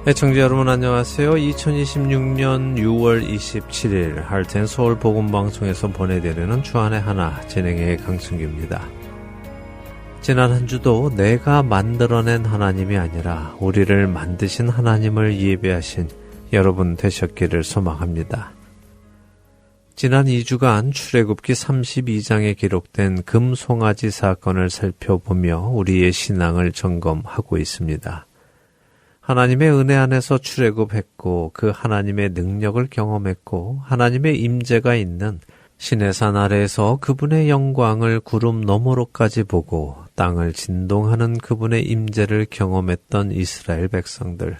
애청자 여러분 안녕하세요. 2026년 6월 27일 할텐서울 복음방송에서 보내드리는 주안의 하나 진행의 강승규입니다. 지난 한 주도 내가 만들어낸 하나님이 아니라 우리를 만드신 하나님을 예배하신 여러분 되셨기를 소망합니다. 지난 2주간 출애굽기 32장에 기록된 금송아지 사건을 살펴보며 우리의 신앙을 점검하고 있습니다. 하나님의 은혜 안에서 출애굽했고 그 하나님의 능력을 경험했고 하나님의 임재가 있는 시내산 아래에서 그분의 영광을 구름 너머로까지 보고 땅을 진동하는 그분의 임재를 경험했던 이스라엘 백성들.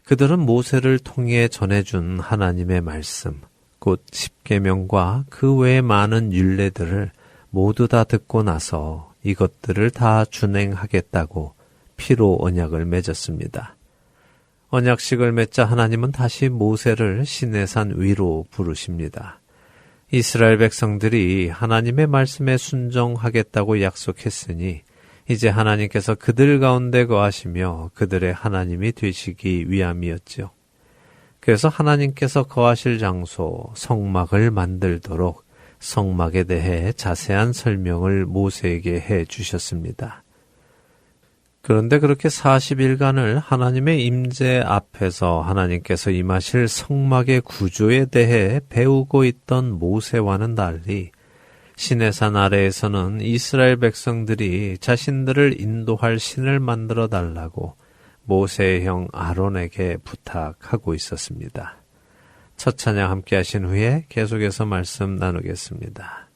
그들은 모세를 통해 전해준 하나님의 말씀, 곧 십계명과 그 외의 많은 율례들을 모두 다 듣고 나서 이것들을 다 준행하겠다고 피로 언약을 맺었습니다. 언약식을 맺자 하나님은 다시 모세를 시내산 위로 부르십니다. 이스라엘 백성들이 하나님의 말씀에 순종하겠다고 약속했으니 이제 하나님께서 그들 가운데 거하시며 그들의 하나님이 되시기 위함이었지요. 그래서 하나님께서 거하실 장소 성막을 만들도록 성막에 대해 자세한 설명을 모세에게 해 주셨습니다. 그런데 그렇게 40일간을 하나님의 임재 앞에서 하나님께서 임하실 성막의 구조에 대해 배우고 있던 모세와는 달리 시내산 아래에서는 이스라엘 백성들이 자신들을 인도할 신을 만들어 달라고 모세의 형 아론에게 부탁하고 있었습니다. 첫 찬양 함께 하신 후에 계속해서 말씀 나누겠습니다.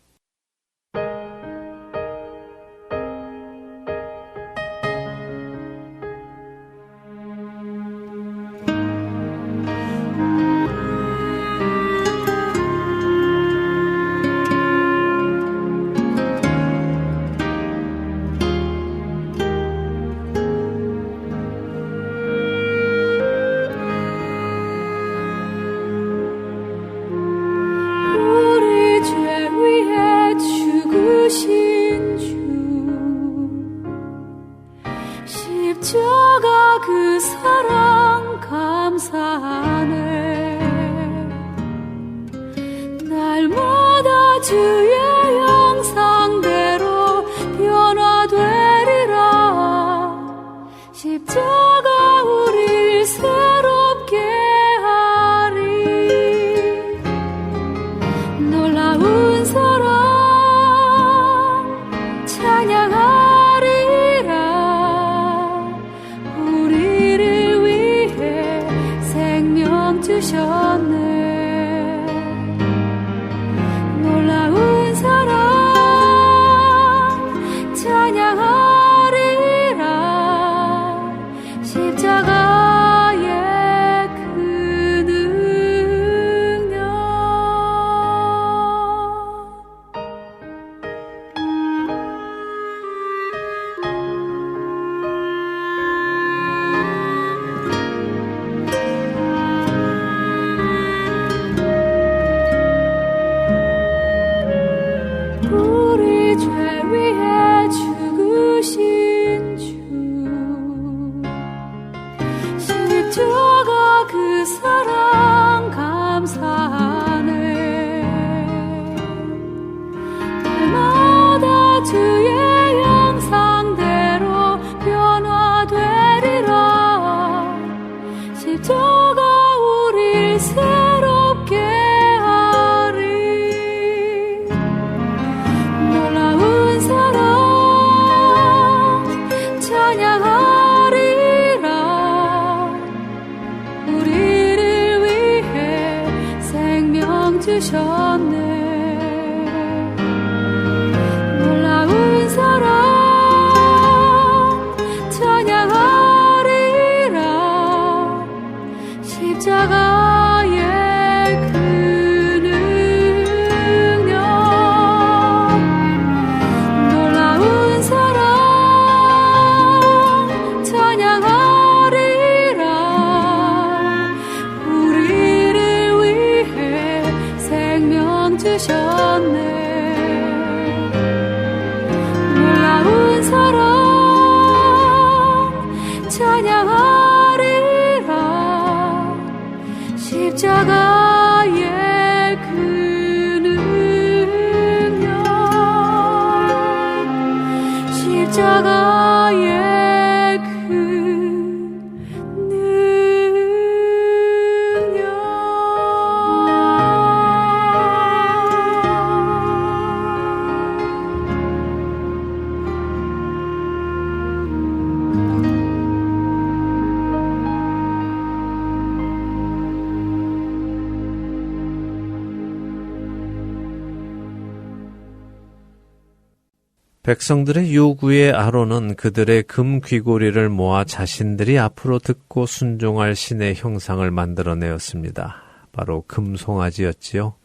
백성들의 요구에 아론은 그들의 금 귀고리를 모아 자신들이 앞으로 듣고 순종할 신의 형상을 만들어내었습니다. 바로 금송아지였지요.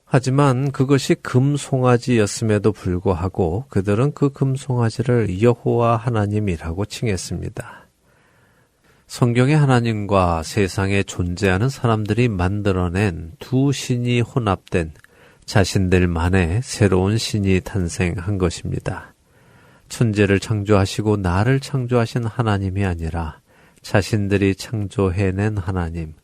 하지만 그것이 금송아지였음에도 불구하고 그들은 그 금송아지를 여호와 하나님이라고 칭했습니다. 성경의 하나님과 세상에 존재하는 사람들이 만들어낸 두 신이 혼합된 자신들만의 새로운 신이 탄생한 것입니다. 천지를 창조하시고 나를 창조하신 하나님이 아니라 자신들이 창조해낸 하나님,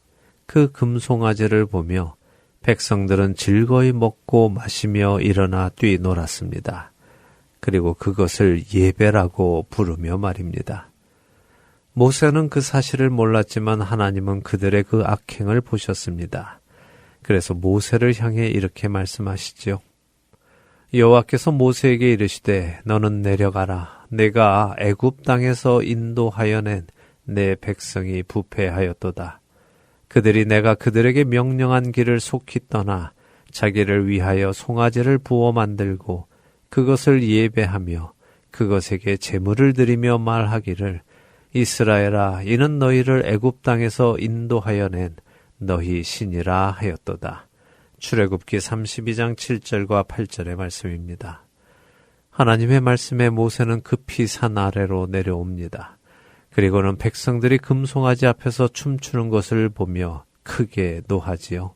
그 금송아지를 보며 백성들은 즐거이 먹고 마시며 일어나 뛰놀았습니다. 그리고 그것을 예배라고 부르며 말입니다. 모세는 그 사실을 몰랐지만 하나님은 그들의 그 악행을 보셨습니다. 그래서 모세를 향해 이렇게 말씀하시지요. 여호와께서 모세에게 이르시되 너는 내려가라. 내가 애굽 땅에서 인도하여 낸 내 백성이 부패하였도다. 그들이 내가 그들에게 명령한 길을 속히 떠나 자기를 위하여 송아지를 부어 만들고 그것을 예배하며 그것에게 제물을 드리며 말하기를 이스라엘아 이는 너희를 애굽 땅에서 인도하여 낸 너희 신이라 하였도다. 출애굽기 32장 7절과 8절의 말씀입니다. 하나님의 말씀에 모세는 급히 산 아래로 내려옵니다. 그리고는 백성들이 금송아지 앞에서 춤추는 것을 보며 크게 노하지요.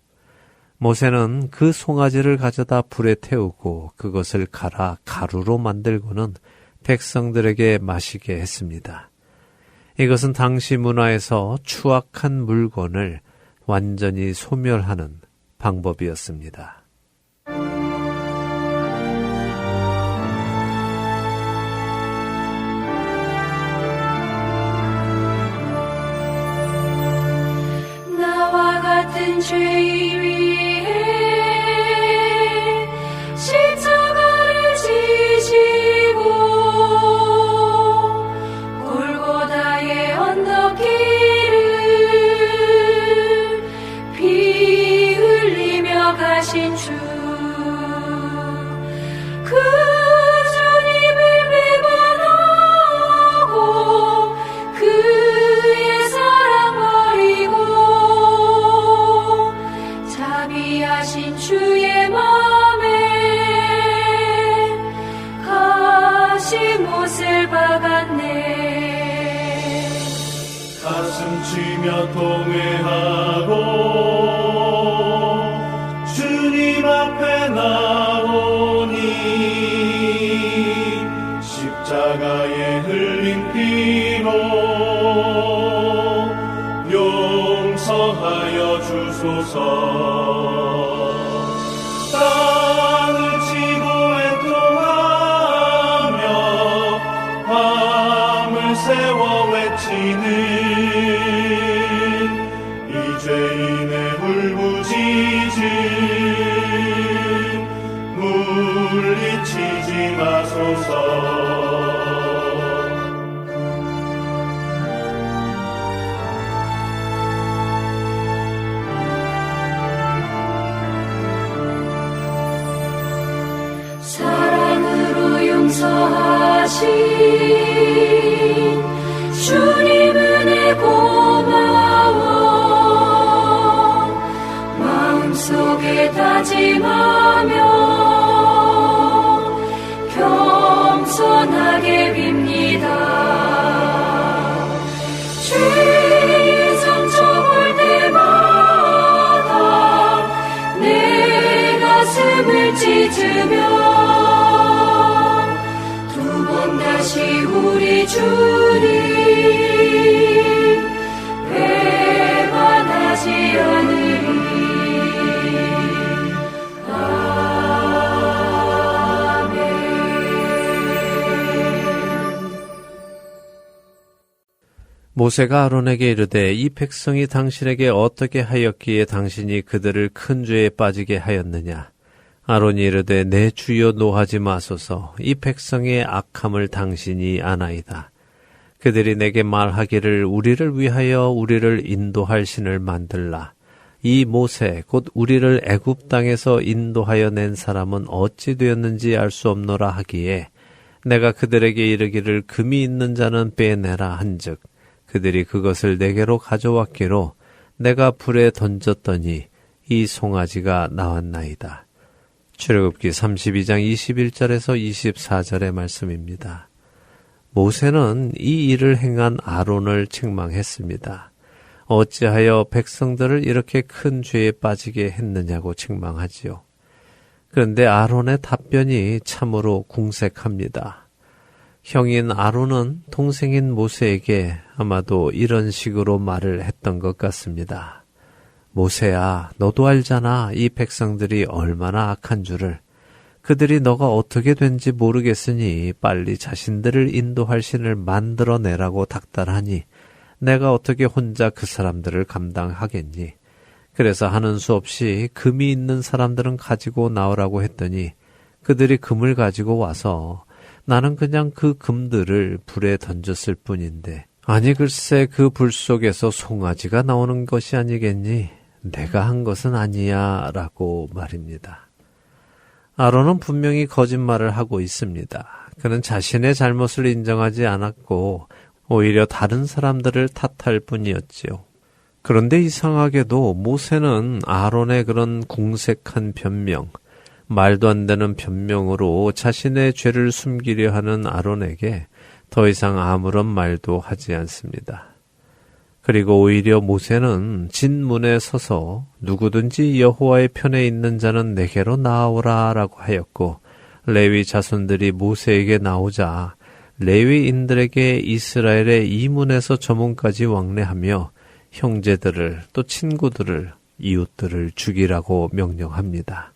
모세는 그 송아지를 가져다 불에 태우고 그것을 갈아 가루로 만들고는 백성들에게 마시게 했습니다. 이것은 당시 문화에서 추악한 물건을 완전히 소멸하는 방법이었습니다. 나와 같은 죄인 위에 십자가를 지시고 골고다의 언덕길을 피 흘리며 가신 주 그 주님을 배반하고 그의 사랑 버리고 자비하신 주의 맘에 가시 못을 박았네. 가슴 치며 통회하고 주님 앞에 나오니 십자가에 흘린 피로 용서하여 주소서. 땅을 치고 애통하며 밤을 새워 외치는 이 죄인의 울부짖음 물리치지 마소서. 사랑으로 용서하신 주님 은혜 고마워. 마음속에 다짐하며 겸손하게 빕니다. 죄의 정적올 때마다 내 가슴을 찢으며 다시 우리 주님 배반하지 않으리. 아멘. 모세가 아론에게 이르되 이 백성이 당신에게 어떻게 하였기에 당신이 그들을 큰 죄에 빠지게 하였느냐. 아론이 이르되 내 주여 노하지 마소서. 이 백성의 악함을 당신이 아나이다. 그들이 내게 말하기를 우리를 위하여 우리를 인도할 신을 만들라. 이 모세 곧 우리를 애굽 땅에서 인도하여 낸 사람은 어찌 되었는지 알 수 없노라 하기에 내가 그들에게 이르기를 금이 있는 자는 빼내라 한즉 그들이 그것을 내게로 가져왔기로 내가 불에 던졌더니 이 송아지가 나왔나이다. 출애굽기 32장 21절에서 24절의 말씀입니다. 모세는 이 일을 행한 아론을 책망했습니다. 어찌하여 백성들을 이렇게 큰 죄에 빠지게 했느냐고 책망하지요. 그런데 아론의 답변이 참으로 궁색합니다. 형인 아론은 동생인 모세에게 아마도 이런 식으로 말을 했던 것 같습니다. 모세야, 너도 알잖아. 이 백성들이 얼마나 악한 줄을. 그들이 너가 어떻게 된지 모르겠으니 빨리 자신들을 인도할 신을 만들어내라고 닥달하니 내가 어떻게 혼자 그 사람들을 감당하겠니? 그래서 하는 수 없이 금이 있는 사람들은 가지고 나오라고 했더니 그들이 금을 가지고 와서 나는 그냥 그 금들을 불에 던졌을 뿐인데 아니 글쎄 그 불 속에서 송아지가 나오는 것이 아니겠니? 내가 한 것은 아니야 라고 말입니다. 아론은 분명히 거짓말을 하고 있습니다. 그는 자신의 잘못을 인정하지 않았고 오히려 다른 사람들을 탓할 뿐이었지요. 그런데 이상하게도 모세는 아론의 그런 궁색한 변명, 말도 안 되는 변명으로 자신의 죄를 숨기려 하는 아론에게 더 이상 아무런 말도 하지 않습니다. 그리고 오히려 모세는 진문에 서서 누구든지 여호와의 편에 있는 자는 내게로 나오라 라고 하였고 레위 자손들이 모세에게 나오자 레위인들에게 이스라엘의 이 문에서 저 문까지 왕래하며 형제들을 또 친구들을 이웃들을 죽이라고 명령합니다.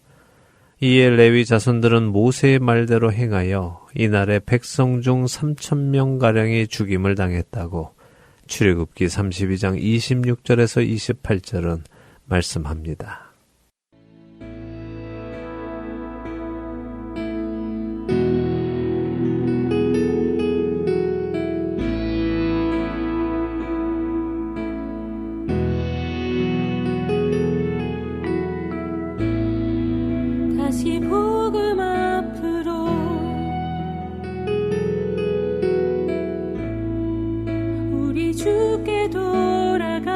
이에 레위 자손들은 모세의 말대로 행하여 이날에 백성 중 3,000명가량이 죽임을 당했다고 출애굽기 32장 26절에서 28절은 말씀합니다. 다시 복음 앞으로 우리 주께 돌아가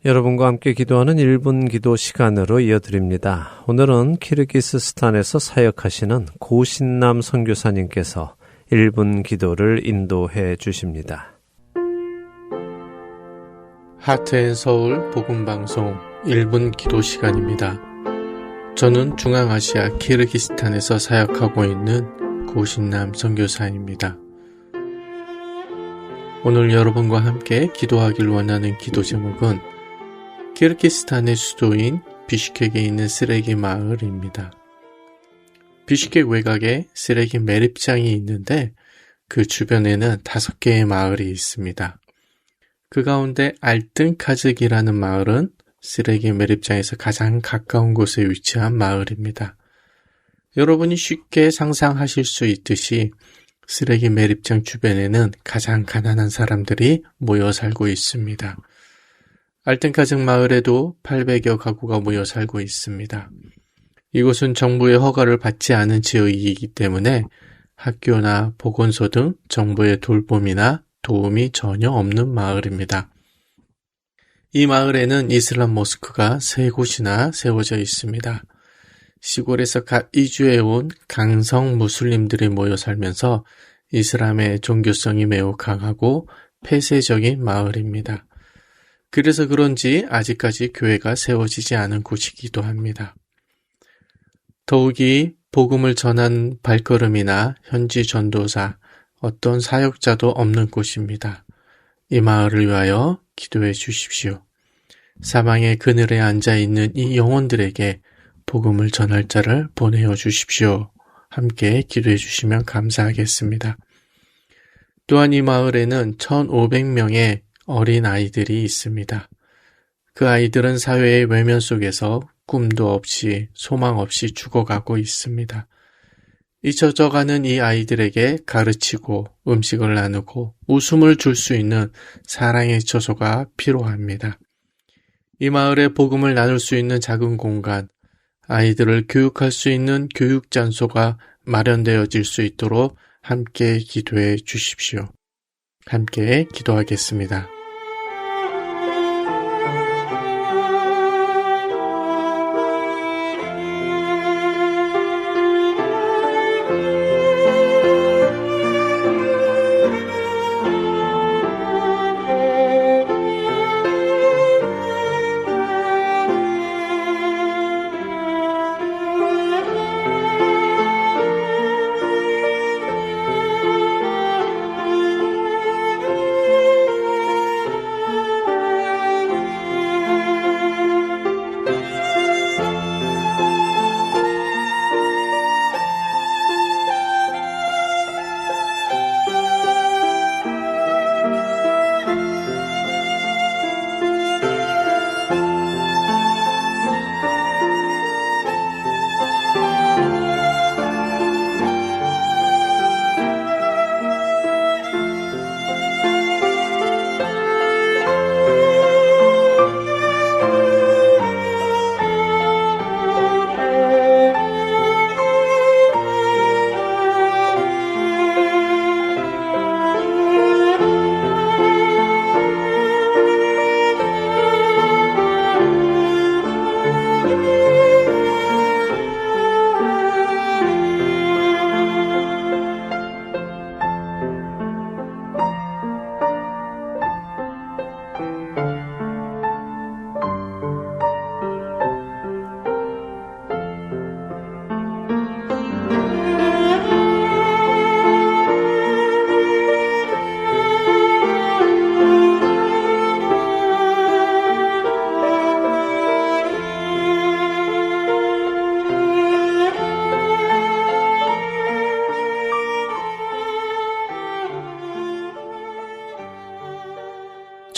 여러분과 함께 기도하는 1분 기도 시간으로 이어드립니다. 오늘은 키르기스스탄에서 사역하시는 고신남 선교사님께서 1분 기도를 인도해 주십니다. 하트앤서울 복음방송 1분 기도 시간입니다. 저는 중앙아시아 키르기스탄에서 사역하고 있는 고신남 선교사입니다. 오늘 여러분과 함께 기도하길 원하는 기도 제목은 키르기스탄의 수도인 비슈케크에 있는 쓰레기 마을입니다. 비슈케크 외곽에 쓰레기 매립장이 있는데 그 주변에는 5개의 마을이 있습니다. 그 가운데 알뜬카즈기라는 마을은 쓰레기 매립장에서 가장 가까운 곳에 위치한 마을입니다. 여러분이 쉽게 상상하실 수 있듯이 쓰레기 매립장 주변에는 가장 가난한 사람들이 모여 살고 있습니다. 알뜬카즈 마을에도 800여 가구가 모여 살고 있습니다. 이곳은 정부의 허가를 받지 않은 지역이기 때문에 학교나 보건소 등 정부의 돌봄이나 도움이 전혀 없는 마을입니다. 이 마을에는 이슬람 모스크가 3곳이나 세워져 있습니다. 시골에서 갓 이주해온 강성 무슬림들이 모여 살면서 이슬람의 종교성이 매우 강하고 폐쇄적인 마을입니다. 그래서 그런지 아직까지 교회가 세워지지 않은 곳이기도 합니다. 더욱이 복음을 전한 발걸음이나 현지 전도사, 어떤 사역자도 없는 곳입니다. 이 마을을 위하여 기도해 주십시오. 사망의 그늘에 앉아있는 이 영혼들에게 복음을 전할 자를 보내어 주십시오. 함께 기도해 주시면 감사하겠습니다. 또한 이 마을에는 1,500명의 어린 아이들이 있습니다. 그 아이들은 사회의 외면 속에서 꿈도 없이 소망 없이 죽어가고 있습니다. 잊혀져가는 이 아이들에게 가르치고 음식을 나누고 웃음을 줄 수 있는 사랑의 처소가 필요합니다. 이 마을에 복음을 나눌 수 있는 작은 공간, 아이들을 교육할 수 있는 교육장소가 마련되어질 수 있도록 함께 기도해 주십시오. 함께 기도하겠습니다.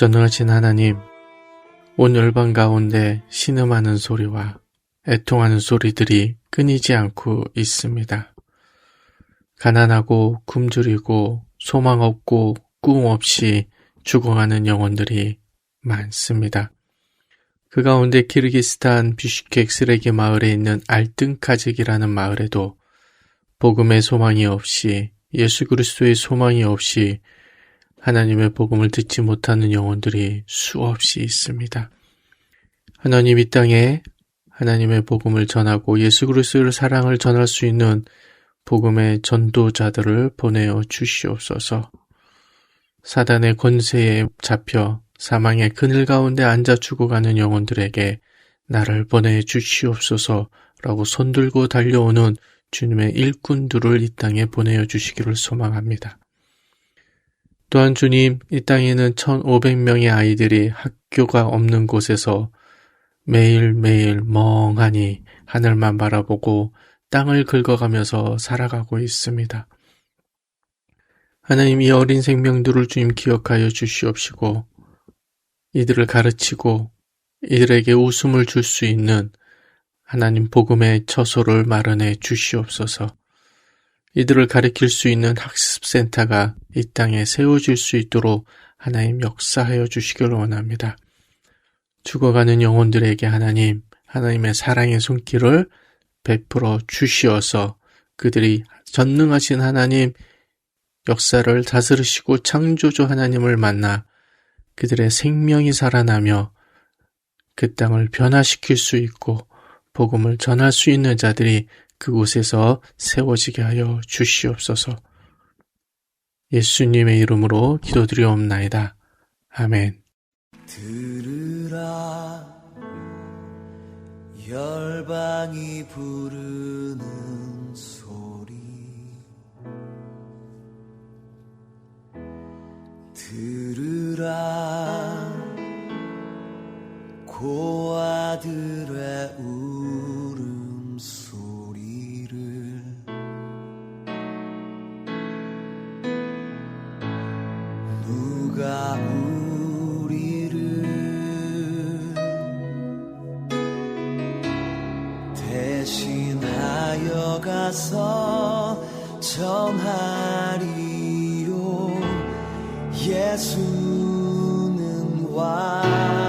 전능하신 하나님, 온 열방 가운데 신음하는 소리와 애통하는 소리들이 끊이지 않고 있습니다. 가난하고 굶주리고 소망 없고 꿈 없이 죽어가는 영혼들이 많습니다. 그 가운데 키르기스탄 비슈케크 쓰레기 마을에 있는 알뜬카즈기라는 마을에도 복음의 소망이 없이, 예수 그리스도의 소망이 없이 하나님의 복음을 듣지 못하는 영혼들이 수없이 있습니다. 하나님 이 땅에 하나님의 복음을 전하고 예수 그리스도의 사랑을 전할 수 있는 복음의 전도자들을 보내어 주시옵소서. 사단의 권세에 잡혀 사망의 그늘 가운데 앉아 죽어가는 영혼들에게 나를 보내 주시옵소서라고 손들고 달려오는 주님의 일꾼들을 이 땅에 보내어 주시기를 소망합니다. 또한 주님, 이 땅에는 1,500명의 아이들이 학교가 없는 곳에서 매일매일 멍하니 하늘만 바라보고 땅을 긁어가면서 살아가고 있습니다. 하나님, 이 어린 생명들을 주님 기억하여 주시옵시고 이들을 가르치고 이들에게 웃음을 줄 수 있는 하나님 복음의 처소를 마련해 주시옵소서. 이들을 가르칠 수 있는 학습센터가 이 땅에 세워질 수 있도록 하나님 역사하여 주시기를 원합니다. 죽어가는 영혼들에게 하나님의 사랑의 손길을 베풀어 주시어서 그들이 전능하신 하나님 역사를 다스리시고 창조주 하나님을 만나 그들의 생명이 살아나며 그 땅을 변화시킬 수 있고 복음을 전할 수 있는 자들이 그곳에서 세워지게 하여 주시옵소서. 예수님의 이름으로 기도드리옵나이다. 아멘. 들으라 열방이 부르는 소리 들으라 고아들의 울음소리를 누가 우리를 대신하여 가서 전하리요 예수는 왕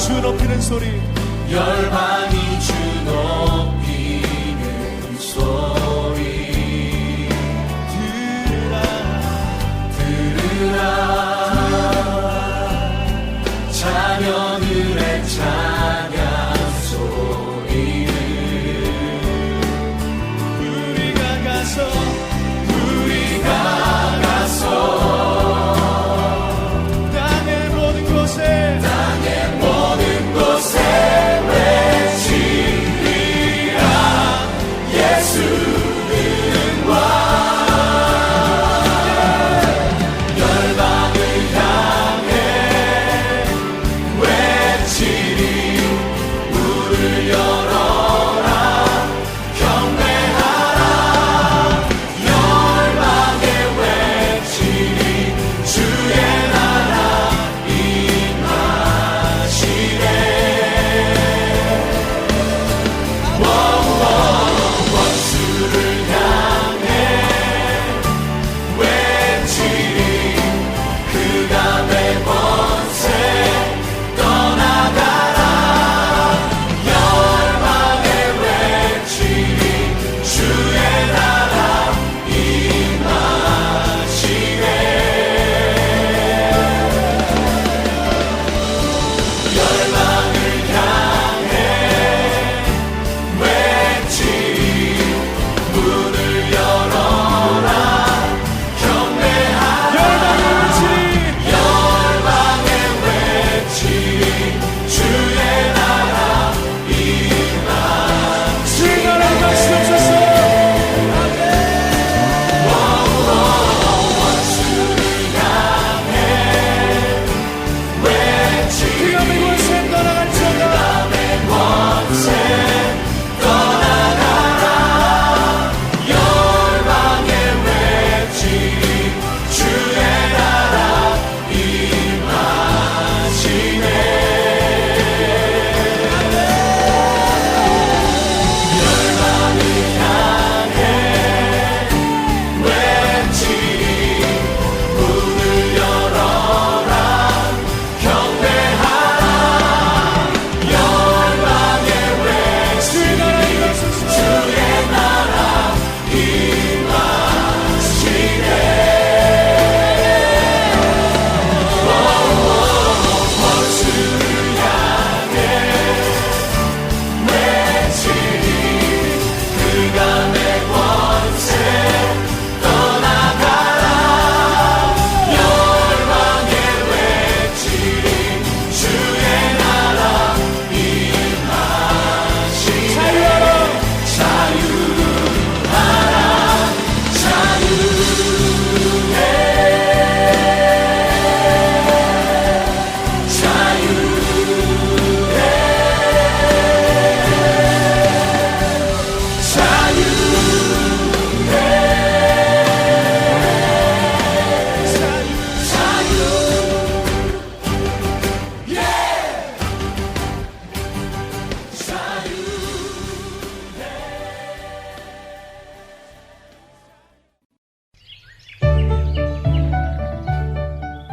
주 높이는 소리 열방이 주 높이는 소리 들으라 자녀들의 찬양 소리를 우리가 가서 땅의 모든 곳에 외치리라 예수는 왕 열방을 향해 외치리라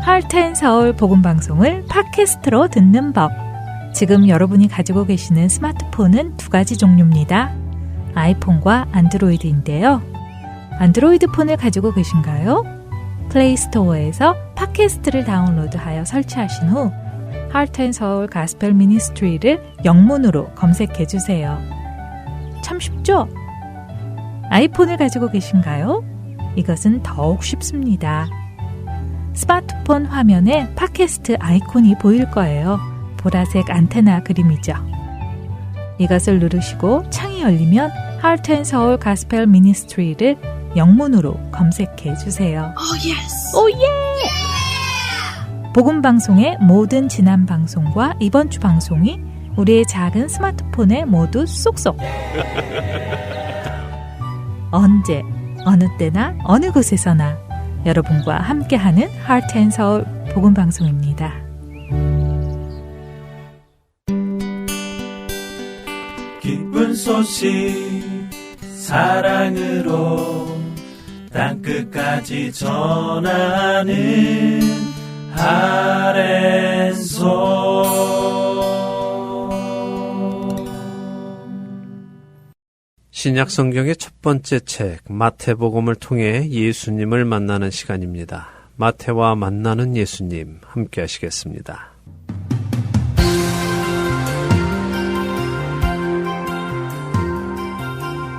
하트앤서울 복음방송을 팟캐스트로 듣는 법. 지금 여러분이 가지고 계시는 스마트폰은 두 가지 종류입니다. 아이폰과 안드로이드인데요. 안드로이드 폰을 가지고 계신가요? 플레이스토어에서 팟캐스트를 다운로드하여 설치하신 후 하트앤서울 가스펠 미니스트리를 영문으로 검색해 주세요. 참 쉽죠? 아이폰을 가지고 계신가요? 이것은 더욱 쉽습니다. 스마트폰 화면에 팟캐스트 아이콘이 보일 거예요. 보라색 안테나 그림이죠. 이것을 누르시고 창이 열리면 하트앤서울 가스펠 미니스트리를 영문으로 검색해 주세요. 오 예! 복음 방송의 모든 지난 방송과 이번 주 방송이 우리의 작은 스마트폰에 모두 쏙쏙. 언제, 어느 때나 어느 곳에서나 여러분과 함께하는 하트앤서울 복음 방송입니다. 기쁜 소식 사랑으로 땅끝까지 전하는 하트앤서울. 신약 성경의 첫 번째 책 마태복음을 통해 예수님을 만나는 시간입니다. 마태와 만나는 예수님 함께 하시겠습니다.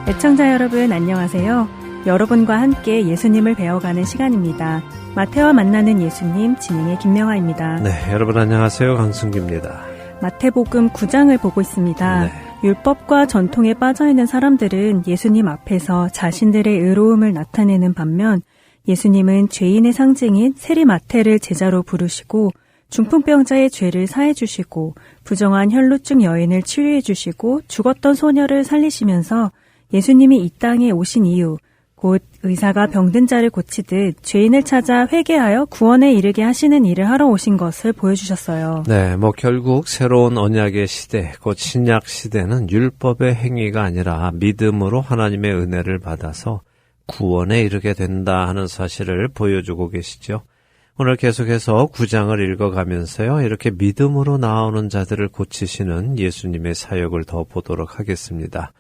애청자 여러분 안녕하세요. 여러분과 함께 예수님을 배워가는 시간입니다. 마태와 만나는 예수님 진행의 김명아입니다. 네, 여러분 안녕하세요. 강승기입니다. 마태복음 9장을 보고 있습니다. 네. 율법과 전통에 빠져있는 사람들은 예수님 앞에서 자신들의 의로움을 나타내는 반면 예수님은 죄인의 상징인 세리마태를 제자로 부르시고 중풍병자의 죄를 사해주시고 부정한 혈루증 여인을 치유해주시고 죽었던 소녀를 살리시면서 예수님이 이 땅에 오신 이유, 곧 의사가 병든 자를 고치듯 죄인을 찾아 회개하여 구원에 이르게 하시는 일을 하러 오신 것을 보여주셨어요. 네, 결국 새로운 언약의 시대, 곧 신약 시대는 율법의 행위가 아니라 믿음으로 하나님의 은혜를 받아서 구원에 이르게 된다 하는 사실을 보여주고 계시죠. 오늘 계속해서 9장을 읽어가면서요, 이렇게 믿음으로 나오는 자들을 고치시는 예수님의 사역을 더 보도록 하겠습니다.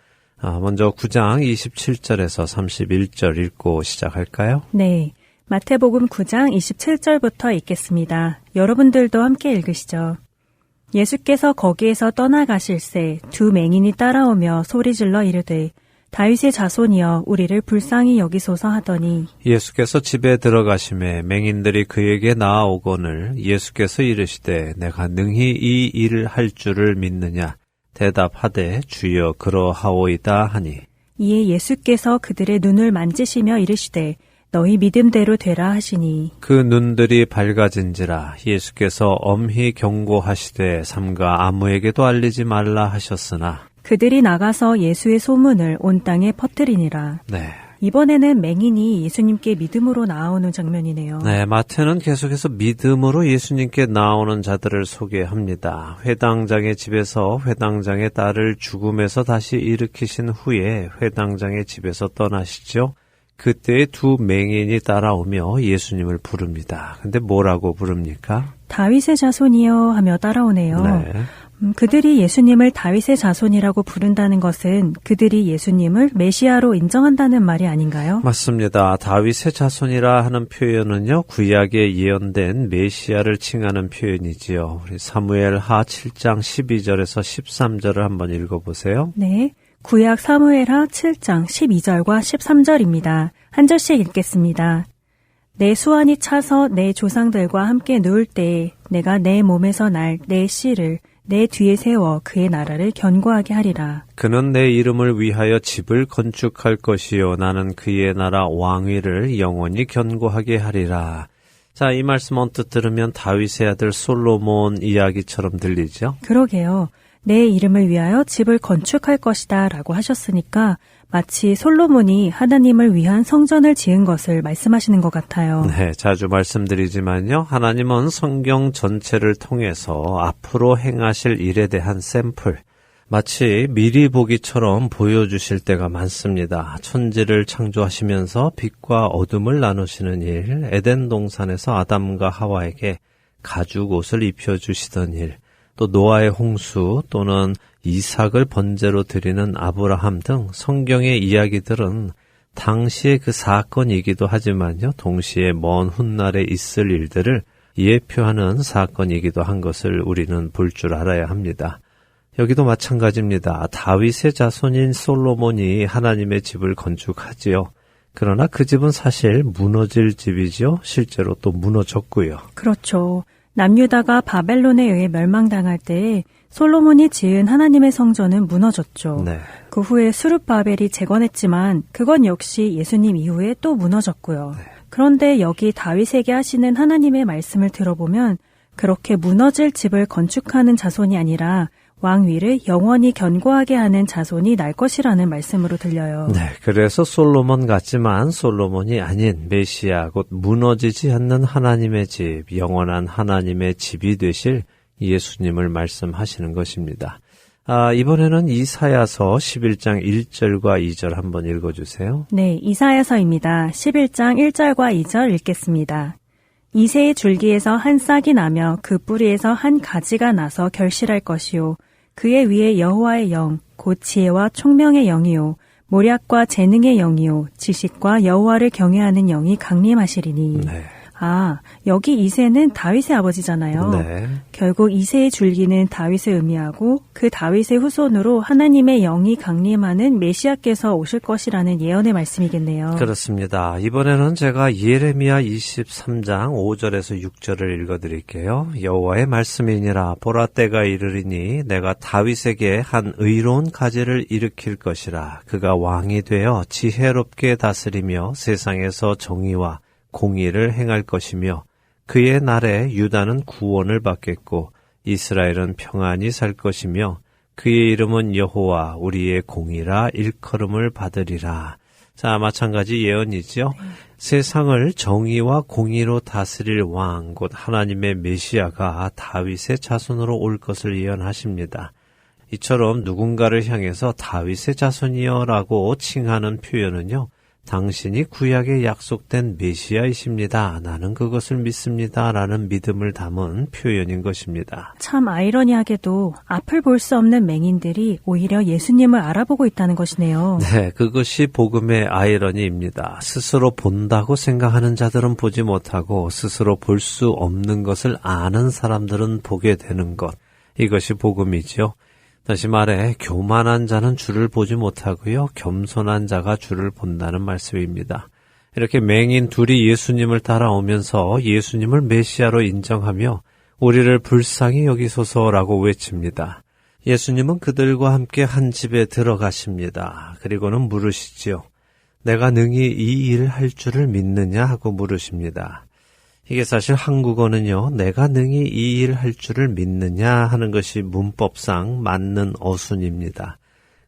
먼저 9장 27절에서 31절 읽고 시작할까요? 네, 마태복음 9장 27절부터 읽겠습니다. 여러분들도 함께 읽으시죠. 예수께서 거기에서 떠나가실새 두 맹인이 따라오며 소리질러 이르되 다윗의 자손이여 우리를 불쌍히 여기소서 하더니 예수께서 집에 들어가심에 맹인들이 그에게 나아오거늘 예수께서 이르시되 내가 능히 이 일을 할 줄을 믿느냐 대답하되 주여 그러하오이다 하니 이에 예수께서 그들의 눈을 만지시며 이르시되 너희 믿음대로 되라 하시니 그 눈들이 밝아진지라 예수께서 엄히 경고하시되 삼가 아무에게도 알리지 말라 하셨으나 그들이 나가서 예수의 소문을 온 땅에 퍼뜨리니라. 네. 이번에는 맹인이 예수님께 믿음으로 나아오는 장면이네요. 네, 마태는 계속해서 믿음으로 예수님께 나오는 자들을 소개합니다. 회당장의 집에서 회당장의 딸을 죽음에서 다시 일으키신 후에 회당장의 집에서 떠나시죠. 그때 두 맹인이 따라오며 예수님을 부릅니다. 근데 뭐라고 부릅니까? 다윗의 자손이여 하며 따라오네요. 네. 그들이 예수님을 다윗의 자손이라고 부른다는 것은 그들이 예수님을 메시아로 인정한다는 말이 아닌가요? 맞습니다. 다윗의 자손이라 하는 표현은요, 구약에 예언된 메시아를 칭하는 표현이지요. 우리 사무엘 하 7장 12절에서 13절을 한번 읽어보세요. 네, 구약 사무엘하 7장 12절과 13절입니다. 한 절씩 읽겠습니다. 내 수완이 차서 내 조상들과 함께 누울 때에 내가 내 몸에서 날 내 씨를 내 뒤에 세워 그의 나라를 견고하게 하리라. 그는 내 이름을 위하여 집을 건축할 것이요 나는 그의 나라 왕위를 영원히 견고하게 하리라. 자, 이 말씀 언뜻 들으면 다윗의 아들 솔로몬 이야기처럼 들리죠? 그러게요. 내 이름을 위하여 집을 건축할 것이다 라고 하셨으니까 마치 솔로몬이 하나님을 위한 성전을 지은 것을 말씀하시는 것 같아요. 네, 자주 말씀드리지만요. 하나님은 성경 전체를 통해서 앞으로 행하실 일에 대한 샘플, 마치 미리 보기처럼 보여주실 때가 많습니다. 천지를 창조하시면서 빛과 어둠을 나누시는 일, 에덴 동산에서 아담과 하와에게 가죽 옷을 입혀주시던 일, 또 노아의 홍수 또는 이삭을 번제로 드리는 아브라함 등 성경의 이야기들은 당시의 그 사건이기도 하지만요, 동시에 먼 훗날에 있을 일들을 예표하는 사건이기도 한 것을 우리는 볼 줄 알아야 합니다. 여기도 마찬가지입니다. 다윗의 자손인 솔로몬이 하나님의 집을 건축하지요. 그러나 그 집은 사실 무너질 집이지요. 실제로 또 무너졌고요. 그렇죠. 남유다가 바벨론에 의해 멸망당할 때 솔로몬이 지은 하나님의 성전은 무너졌죠. 네. 그 후에 스룹바벨이 재건했지만 그건 역시 예수님 이후에 또 무너졌고요. 네. 그런데 여기 다윗에게 하시는 하나님의 말씀을 들어보면 그렇게 무너질 집을 건축하는 자손이 아니라 왕위를 영원히 견고하게 하는 자손이 날 것이라는 말씀으로 들려요. 네, 그래서 솔로몬 같지만 솔로몬이 아닌 메시아 곧 무너지지 않는 하나님의 집, 영원한 하나님의 집이 되실 예수님을 말씀하시는 것입니다. 이번에는 이사야서 11장 1절과 2절 한번 읽어주세요. 네, 이사야서입니다. 11장 1절과 2절 읽겠습니다. 이새의 줄기에서 한 싹이 나며 그 뿌리에서 한 가지가 나서 결실할 것이요. 그의 위에 여호와의 영, 곧 지혜와 총명의 영이요. 모략과 재능의 영이요. 지식과 여호와를 경외하는 영이 강림하시리니. 네. 여기 이새는 다윗의 아버지잖아요. 네. 결국 이새의 줄기는 다윗을 의미하고 그 다윗의 후손으로 하나님의 영이 강림하는 메시아께서 오실 것이라는 예언의 말씀이겠네요. 그렇습니다. 이번에는 제가 예레미야 23장 5절에서 6절을 읽어드릴게요. 여호와의 말씀이니라. 보라 때가 이르리니 내가 다윗에게 한 의로운 가지를 일으킬 것이라. 그가 왕이 되어 지혜롭게 다스리며 세상에서 정의와 공의를 행할 것이며 그의 날에 유다는 구원을 받겠고 이스라엘은 평안히 살 것이며 그의 이름은 여호와 우리의 공의라 일컬음을 받으리라. 자, 마찬가지 예언이죠. 세상을 정의와 공의로 다스릴 왕, 곧 하나님의 메시아가 다윗의 자손으로 올 것을 예언하십니다. 이처럼 누군가를 향해서 다윗의 자손이여라고 칭하는 표현은요, 당신이 구약에 약속된 메시아이십니다. 나는 그것을 믿습니다. 라는 믿음을 담은 표현인 것입니다. 참 아이러니하게도 앞을 볼 수 없는 맹인들이 오히려 예수님을 알아보고 있다는 것이네요. 네, 그것이 복음의 아이러니입니다. 스스로 본다고 생각하는 자들은 보지 못하고 스스로 볼 수 없는 것을 아는 사람들은 보게 되는 것. 이것이 복음이죠. 다시 말해 교만한 자는 주를 보지 못하고요. 겸손한 자가 주를 본다는 말씀입니다. 이렇게 맹인 둘이 예수님을 따라오면서 예수님을 메시아로 인정하며 우리를 불쌍히 여기소서라고 외칩니다. 예수님은 그들과 함께 한 집에 들어가십니다. 그리고는 물으시지요. 내가 능히 이 일을 할 줄을 믿느냐 하고 물으십니다. 이게 사실 한국어는요, 내가 능히 이 일을 할 줄을 믿느냐 하는 것이 문법상 맞는 어순입니다.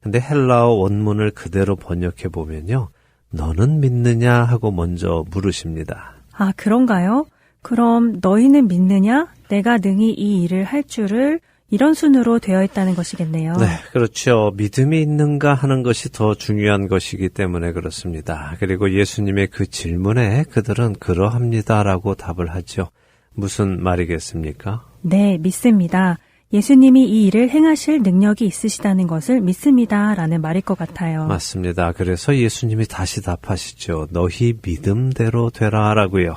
근데 헬라어 원문을 그대로 번역해 보면요, 너는 믿느냐 하고 먼저 물으십니다. 아, 그런가요? 그럼 너희는 믿느냐? 내가 능히 이 일을 할 줄을 이런 순으로 되어 있다는 것이겠네요. 네, 그렇죠. 믿음이 있는가 하는 것이 더 중요한 것이기 때문에 그렇습니다. 그리고 예수님의 그 질문에 그들은 그러합니다라고 답을 하죠. 무슨 말이겠습니까? 네, 믿습니다. 예수님이 이 일을 행하실 능력이 있으시다는 것을 믿습니다라는 말일 것 같아요. 맞습니다. 그래서 예수님이 다시 답하시죠. 너희 믿음대로 되라라고요.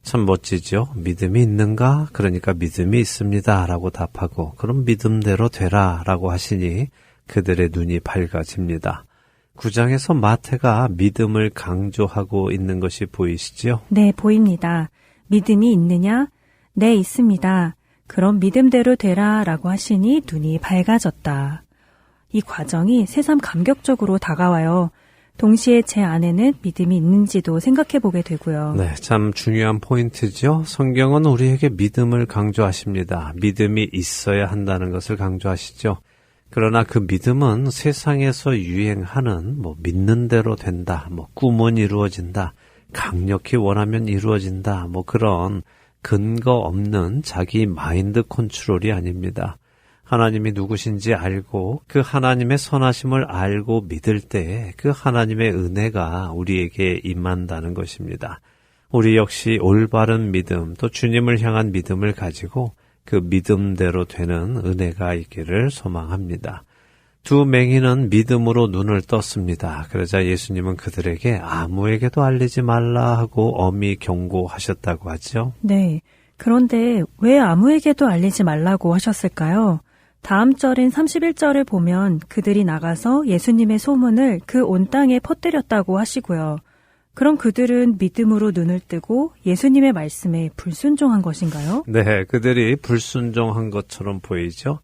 참 멋지죠. 믿음이 있는가? 그러니까 믿음이 있습니다. 라고 답하고 그럼 믿음대로 되라 라고 하시니 그들의 눈이 밝아집니다. 9장에서 마태가 믿음을 강조하고 있는 것이 보이시죠? 네, 보입니다. 믿음이 있느냐? 네, 있습니다. 그럼 믿음대로 되라 라고 하시니 눈이 밝아졌다. 이 과정이 새삼 감격적으로 다가와요. 동시에 제 안에는 믿음이 있는지도 생각해 보게 되고요. 네, 참 중요한 포인트죠. 성경은 우리에게 믿음을 강조하십니다. 믿음이 있어야 한다는 것을 강조하시죠. 그러나 그 믿음은 세상에서 유행하는 믿는 대로 된다, 꿈은 이루어진다, 강력히 원하면 이루어진다, 그런 근거 없는 자기 마인드 컨트롤이 아닙니다. 하나님이 누구신지 알고 그 하나님의 선하심을 알고 믿을 때에 그 하나님의 은혜가 우리에게 임한다는 것입니다. 우리 역시 올바른 믿음, 또 주님을 향한 믿음을 가지고 그 믿음대로 되는 은혜가 있기를 소망합니다. 두 맹인은 믿음으로 눈을 떴습니다. 그러자 예수님은 그들에게 아무에게도 알리지 말라 하고 엄히 경고하셨다고 하죠. 네. 그런데 왜 아무에게도 알리지 말라고 하셨을까요? 다음 절인 31절을 보면 그들이 나가서 예수님의 소문을 그 온 땅에 퍼뜨렸다고 하시고요. 그럼 그들은 믿음으로 눈을 뜨고 예수님의 말씀에 불순종한 것인가요? 네, 그들이 불순종한 것처럼 보이죠.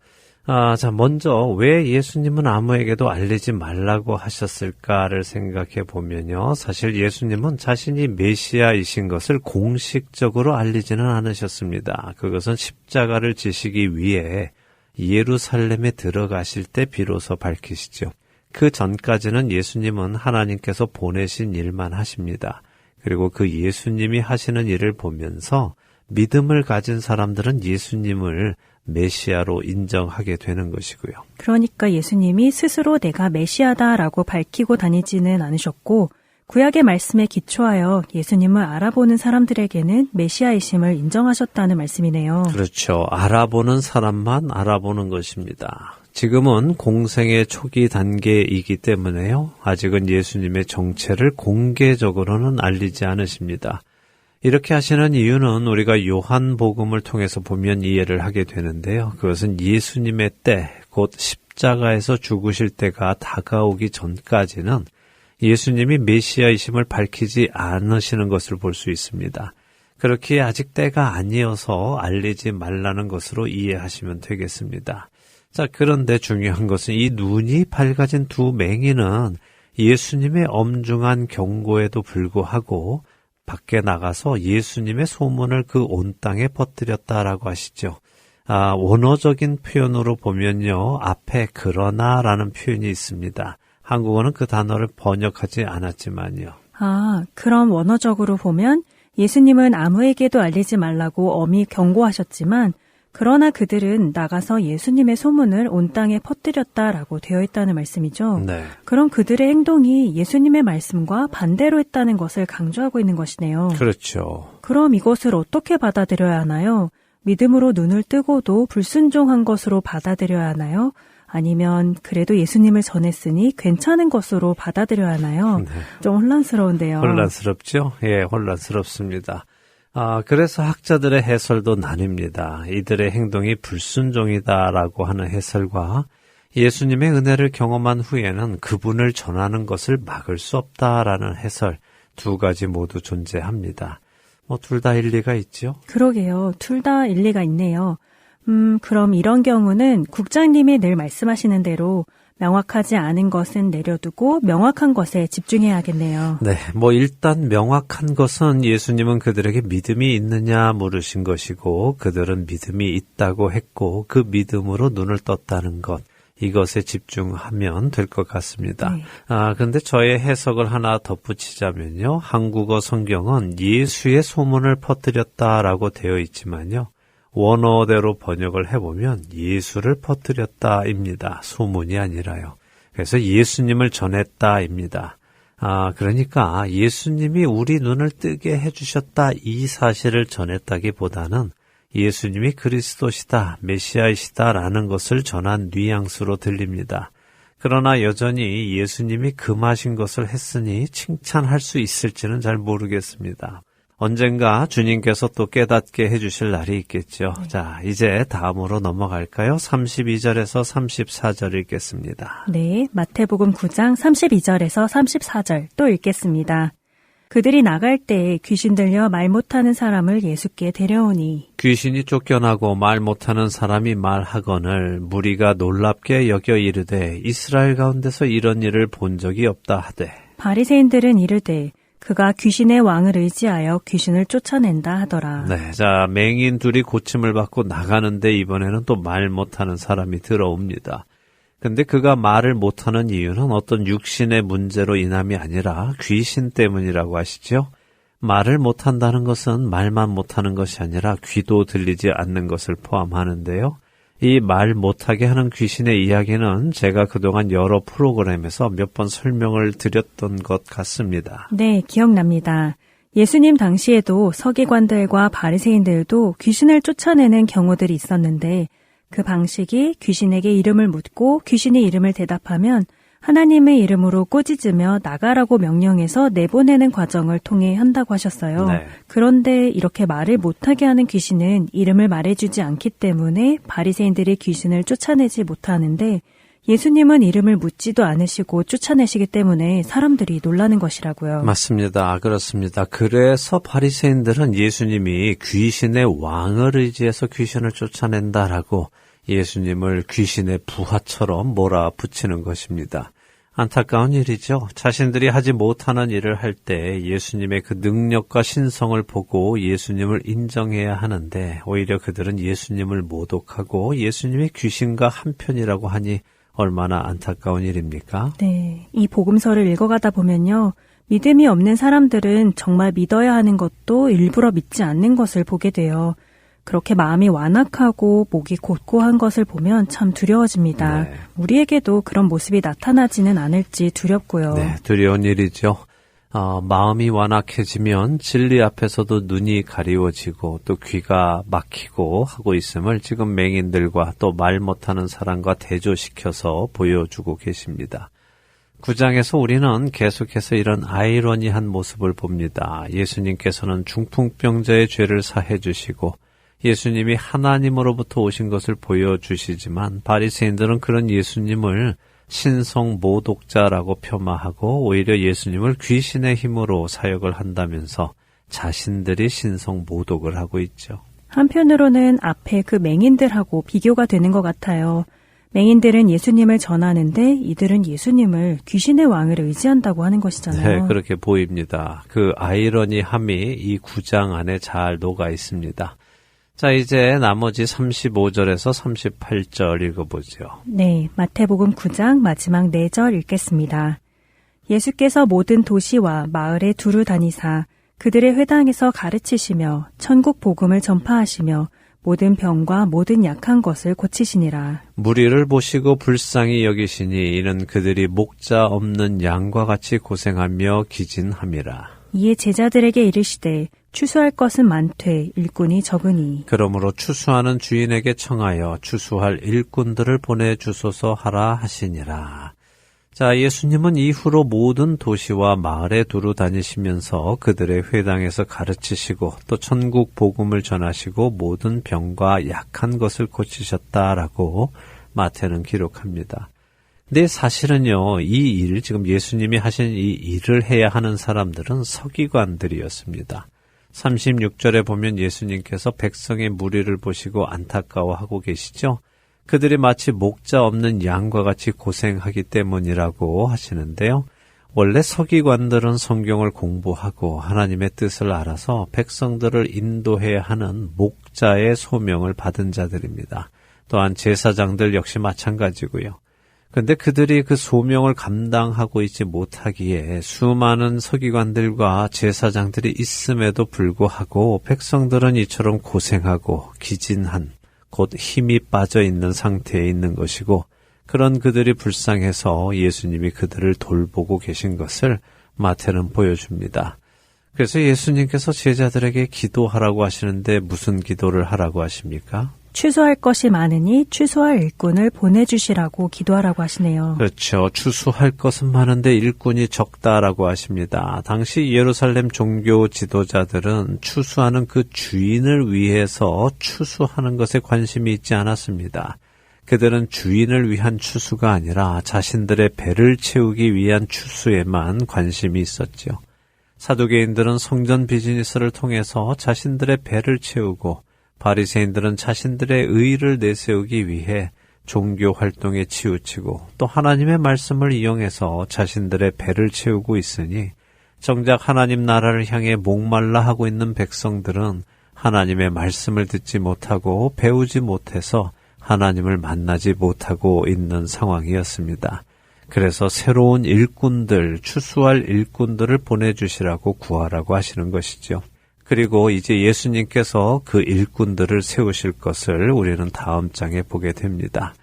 자, 먼저 왜 예수님은 아무에게도 알리지 말라고 하셨을까를 생각해 보면요. 사실 예수님은 자신이 메시아이신 것을 공식적으로 알리지는 않으셨습니다. 그것은 십자가를 지시기 위해 예루살렘에 들어가실 때 비로소 밝히시죠. 그 전까지는 예수님은 하나님께서 보내신 일만 하십니다. 그리고 그 예수님이 하시는 일을 보면서 믿음을 가진 사람들은 예수님을 메시아로 인정하게 되는 것이고요. 그러니까 예수님이 스스로 내가 메시아다라고 밝히고 다니지는 않으셨고 구약의 말씀에 기초하여 예수님을 알아보는 사람들에게는 메시아이심을 인정하셨다는 말씀이네요. 그렇죠. 알아보는 사람만 알아보는 것입니다. 지금은 공생의 초기 단계이기 때문에요. 아직은 예수님의 정체를 공개적으로는 알리지 않으십니다. 이렇게 하시는 이유는 우리가 요한복음을 통해서 보면 이해를 하게 되는데요. 그것은 예수님의 때, 곧 십자가에서 죽으실 때가 다가오기 전까지는 예수님이 메시아이심을 밝히지 않으시는 것을 볼 수 있습니다. 그렇기에 아직 때가 아니어서 알리지 말라는 것으로 이해하시면 되겠습니다. 자, 그런데 중요한 것은 이 눈이 밝아진 두 맹인은 예수님의 엄중한 경고에도 불구하고 밖에 나가서 예수님의 소문을 그 온 땅에 퍼뜨렸다라고 하시죠. 원어적인 표현으로 보면요. 앞에 그러나라는 표현이 있습니다. 한국어는 그 단어를 번역하지 않았지만요. 그럼 원어적으로 보면 예수님은 아무에게도 알리지 말라고 엄히 경고하셨지만 그러나 그들은 나가서 예수님의 소문을 온 땅에 퍼뜨렸다라고 되어 있다는 말씀이죠. 네. 그럼 그들의 행동이 예수님의 말씀과 반대로 했다는 것을 강조하고 있는 것이네요. 그렇죠. 그럼 이것을 어떻게 받아들여야 하나요? 믿음으로 눈을 뜨고도 불순종한 것으로 받아들여야 하나요? 아니면 그래도 예수님을 전했으니 괜찮은 것으로 받아들여야 하나요? 네. 좀 혼란스러운데요. 혼란스럽죠? 예, 혼란스럽습니다. 그래서 학자들의 해설도 나뉩니다. 이들의 행동이 불순종이다라고 하는 해설과 예수님의 은혜를 경험한 후에는 그분을 전하는 것을 막을 수 없다라는 해설 두 가지 모두 존재합니다. 둘 다 일리가 있죠? 그러게요. 둘 다 일리가 있네요. 그럼 이런 경우는 국장님이 늘 말씀하시는 대로 명확하지 않은 것은 내려두고 명확한 것에 집중해야겠네요. 네, 일단 명확한 것은 예수님은 그들에게 믿음이 있느냐 물으신 것이고 그들은 믿음이 있다고 했고 그 믿음으로 눈을 떴다는 것. 이것에 집중하면 될 것 같습니다. 네. 근데 저의 해석을 하나 덧붙이자면요. 한국어 성경은 예수의 소문을 퍼뜨렸다라고 되어 있지만요. 원어대로 번역을 해보면 예수를 퍼뜨렸다입니다. 소문이 아니라요. 그래서 예수님을 전했다입니다. 그러니까 예수님이 우리 눈을 뜨게 해주셨다 이 사실을 전했다기보다는 예수님이 그리스도시다, 메시아이시다라는 것을 전한 뉘앙스로 들립니다. 그러나 여전히 예수님이 금하신 것을 했으니 칭찬할 수 있을지는 잘 모르겠습니다. 언젠가 주님께서 또 깨닫게 해주실 날이 있겠죠. 네. 자, 이제 다음으로 넘어갈까요? 32절에서 34절 읽겠습니다. 네, 마태복음 9장 32절에서 34절 또 읽겠습니다. 그들이 나갈 때 귀신 들려 말 못하는 사람을 예수께 데려오니 귀신이 쫓겨나고 말 못하는 사람이 말하거늘 무리가 놀랍게 여겨 이르되 이스라엘 가운데서 이런 일을 본 적이 없다 하되 바리새인들은 이르되 그가 귀신의 왕을 의지하여 귀신을 쫓아낸다 하더라. 네, 자, 맹인 둘이 고침을 받고 나가는데 이번에는 또 말 못하는 사람이 들어옵니다. 근데 그가 말을 못하는 이유는 어떤 육신의 문제로 인함이 아니라 귀신 때문이라고 하시죠. 말을 못한다는 것은 말만 못하는 것이 아니라 귀도 들리지 않는 것을 포함하는데요. 이 말 못하게 하는 귀신의 이야기는 제가 그동안 여러 프로그램에서 몇 번 설명을 드렸던 것 같습니다. 네, 기억납니다. 예수님 당시에도 서기관들과 바리새인들도 귀신을 쫓아내는 경우들이 있었는데 그 방식이 귀신에게 이름을 묻고 귀신이 이름을 대답하면 하나님의 이름으로 꾸짖으며 나가라고 명령해서 내보내는 과정을 통해 한다고 하셨어요. 네. 그런데 이렇게 말을 못하게 하는 귀신은 이름을 말해주지 않기 때문에 바리새인들이 귀신을 쫓아내지 못하는데 예수님은 이름을 묻지도 않으시고 쫓아내시기 때문에 사람들이 놀라는 것이라고요. 맞습니다. 그렇습니다. 그래서 바리새인들은 예수님이 귀신의 왕을 의지해서 귀신을 쫓아낸다라고 예수님을 귀신의 부하처럼 몰아붙이는 것입니다. 안타까운 일이죠. 자신들이 하지 못하는 일을 할 때 예수님의 그 능력과 신성을 보고 예수님을 인정해야 하는데 오히려 그들은 예수님을 모독하고 예수님이 귀신과 한편이라고 하니 얼마나 안타까운 일입니까? 네, 이 복음서를 읽어가다 보면요. 믿음이 없는 사람들은 정말 믿어야 하는 것도 일부러 믿지 않는 것을 보게 돼요. 그렇게 마음이 완악하고 목이 곧고한 것을 보면 참 두려워집니다. 네. 우리에게도 그런 모습이 나타나지는 않을지 두렵고요. 네, 두려운 일이죠. 마음이 완악해지면 진리 앞에서도 눈이 가리워지고 또 귀가 막히고 하고 있음을 지금 맹인들과 또 말 못하는 사람과 대조시켜서 보여주고 계십니다. 9장에서 우리는 계속해서 이런 아이러니한 모습을 봅니다. 예수님께서는 중풍병자의 죄를 사해 주시고 예수님이 하나님으로부터 오신 것을 보여주시지만 바리새인들은 그런 예수님을 신성 모독자라고 폄하하고 오히려 예수님을 귀신의 힘으로 사역을 한다면서 자신들이 신성 모독을 하고 있죠. 한편으로는 앞에 그 맹인들하고 비교가 되는 것 같아요. 맹인들은 예수님을 전하는데 이들은 예수님을 귀신의 왕을 의지한다고 하는 것이잖아요. 네, 그렇게 보입니다. 그 아이러니함이 이 9장 안에 잘 녹아 있습니다. 자, 이제 나머지 35절에서 38절 읽어보죠. 네, 마태복음 9장 마지막 4절 읽겠습니다. 예수께서 모든 도시와 마을에 두루 다니사 그들의 회당에서 가르치시며 천국 복음을 전파하시며 모든 병과 모든 약한 것을 고치시니라. 무리를 보시고 불쌍히 여기시니 이는 그들이 목자 없는 양과 같이 고생하며 기진함이라. 이에 제자들에게 이르시되 추수할 것은 많되 일꾼이 적으니. 그러므로 추수하는 주인에게 청하여 추수할 일꾼들을 보내주소서 하라 하시니라. 자, 예수님은 이후로 모든 도시와 마을에 두루 다니시면서 그들의 회당에서 가르치시고 또 천국 복음을 전하시고 모든 병과 약한 것을 고치셨다라고 마태는 기록합니다. 근데 사실은요, 이 일, 지금 예수님이 하신 이 일을 해야 하는 사람들은 서기관들이었습니다. 36절에 보면 예수님께서 백성의 무리를 보시고 안타까워하고 계시죠. 그들이 마치 목자 없는 양과 같이 고생하기 때문이라고 하시는데요. 원래 서기관들은 성경을 공부하고 하나님의 뜻을 알아서 백성들을 인도해야 하는 목자의 소명을 받은 자들입니다. 또한 제사장들 역시 마찬가지고요. 그런데 그들이 그 소명을 감당하고 있지 못하기에 수많은 서기관들과 제사장들이 있음에도 불구하고 백성들은 이처럼 고생하고 기진한 곧 힘이 빠져 있는 상태에 있는 것이고 그런 그들이 불쌍해서 예수님이 그들을 돌보고 계신 것을 마태는 보여줍니다. 그래서 예수님께서 제자들에게 기도하라고 하시는데 무슨 기도를 하라고 하십니까? 추수할 것이 많으니 추수할 일꾼을 보내주시라고 기도하라고 하시네요. 그렇죠. 추수할 것은 많은데 일꾼이 적다라고 하십니다. 당시 예루살렘 종교 지도자들은 추수하는 그 주인을 위해서 추수하는 것에 관심이 있지 않았습니다. 그들은 주인을 위한 추수가 아니라 자신들의 배를 채우기 위한 추수에만 관심이 있었죠. 사두개인들은 성전 비즈니스를 통해서 자신들의 배를 채우고 바리새인들은 자신들의 의의를 내세우기 위해 종교 활동에 치우치고 또 하나님의 말씀을 이용해서 자신들의 배를 채우고 있으니 정작 하나님 나라를 향해 목말라 하고 있는 백성들은 하나님의 말씀을 듣지 못하고 배우지 못해서 하나님을 만나지 못하고 있는 상황이었습니다. 그래서 새로운 일꾼들, 추수할 일꾼들을 보내주시라고 구하라고 하시는 것이죠. 그리고 이제 예수님께서 그 일꾼들을 세우실 것을 우리는 다음 장에 보게 됩니다.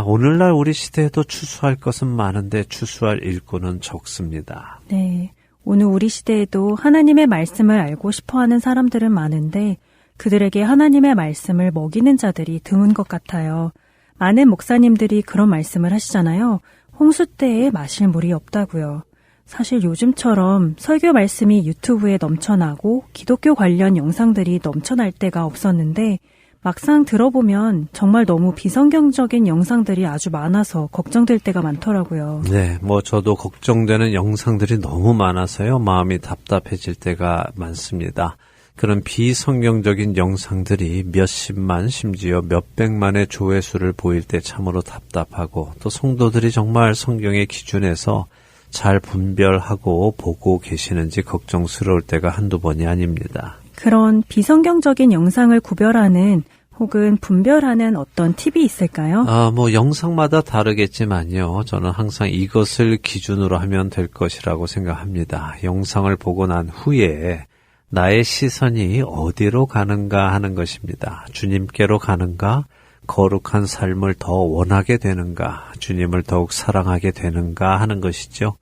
오늘날 우리 시대에도 추수할 것은 많은데 추수할 일꾼은 적습니다. 네. 오늘 우리 시대에도 하나님의 말씀을 알고 싶어하는 사람들은 많은데 그들에게 하나님의 말씀을 먹이는 자들이 드문 것 같아요. 많은 목사님들이 그런 말씀을 하시잖아요. 홍수 때에 마실 물이 없다고요. 사실 요즘처럼 설교 말씀이 유튜브에 넘쳐나고 기독교 관련 영상들이 넘쳐날 때가 없었는데 막상 들어보면 정말 너무 비성경적인 영상들이 아주 많아서 걱정될 때가 많더라고요. 네, 저도 걱정되는 영상들이 너무 많아서요. 마음이 답답해질 때가 많습니다. 그런 비성경적인 영상들이 몇십만 심지어 몇백만의 조회수를 보일 때 참으로 답답하고 또 성도들이 정말 성경의 기준에서 잘 분별하고 보고 계시는지 걱정스러울 때가 한두 번이 아닙니다. 그런 비성경적인 영상을 구별하는 혹은 분별하는 어떤 팁이 있을까요? 영상마다 다르겠지만요. 저는 항상 이것을 기준으로 하면 될 것이라고 생각합니다. 영상을 보고 난 후에 나의 시선이 어디로 가는가 하는 것입니다. 주님께로 가는가? 거룩한 삶을 더 원하게 되는가? 주님을 더욱 사랑하게 되는가 하는 것이죠.